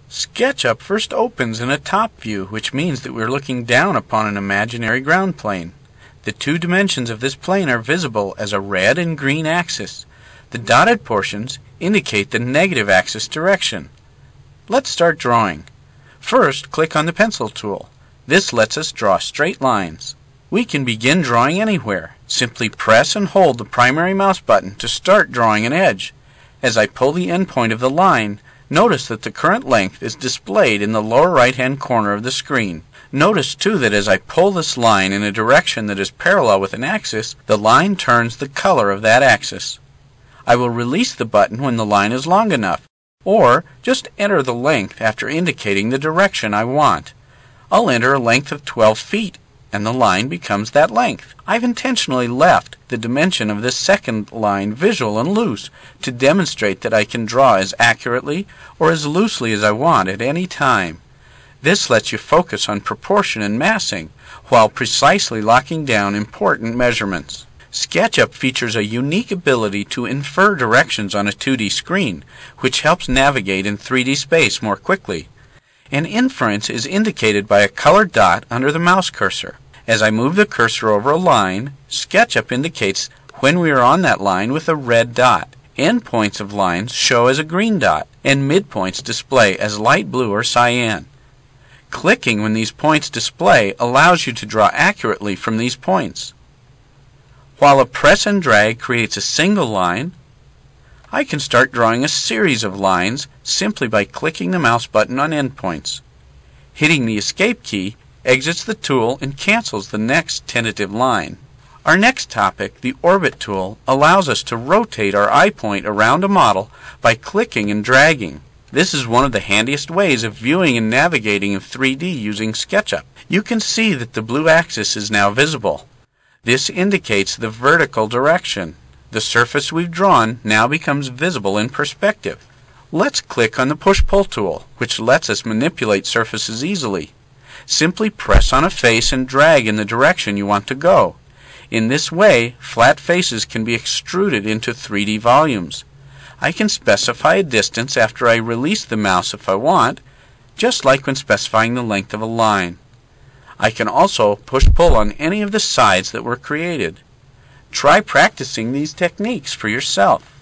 SketchUp first opens in a top view, which means that we're looking down upon an imaginary ground plane. The two dimensions of this plane are visible as a red and green axis. The dotted portions indicate the negative axis direction. Let's start drawing. First, click on the pencil tool. This lets us draw straight lines. We can begin drawing anywhere. Simply press and hold the primary mouse button to start drawing an edge. As I pull the end point of the line, notice that the current length is displayed in the lower right-hand corner of the screen. Notice too that as I pull this line in a direction that is parallel with an axis, the line turns the color of that axis. I will release the button when the line is long enough, or just enter the length after indicating the direction I want. I'll enter a length of 12 feet, and the line becomes that length. I've intentionally left the dimension of this second line visual and loose to demonstrate that I can draw as accurately or as loosely as I want at any time. This lets you focus on proportion and massing while precisely locking down important measurements. SketchUp features a unique ability to infer directions on a 2D screen, which helps navigate in 3D space more quickly. An inference is indicated by a colored dot under the mouse cursor. As I move the cursor over a line, SketchUp indicates when we are on that line with a red dot. Endpoints of lines show as a green dot, and midpoints display as light blue or cyan. Clicking when these points display allows you to draw accurately from these points. While a press and drag creates a single line, I can start drawing a series of lines simply by clicking the mouse button on endpoints. Hitting the Escape key exits the tool and cancels the next tentative line. Our next topic, the Orbit tool, allows us to rotate our eye point around a model by clicking and dragging. This is one of the handiest ways of viewing and navigating in 3D using SketchUp. You can see that the blue axis is now visible. This indicates the vertical direction. The surface we've drawn now becomes visible in perspective. Let's click on the Push-Pull tool, which lets us manipulate surfaces easily. Simply press on a face and drag in the direction you want to go. In this way, flat faces can be extruded into 3D volumes. I can specify a distance after I release the mouse if I want, just like when specifying the length of a line. I can also push-pull on any of the sides that were created. Try practicing these techniques for yourself.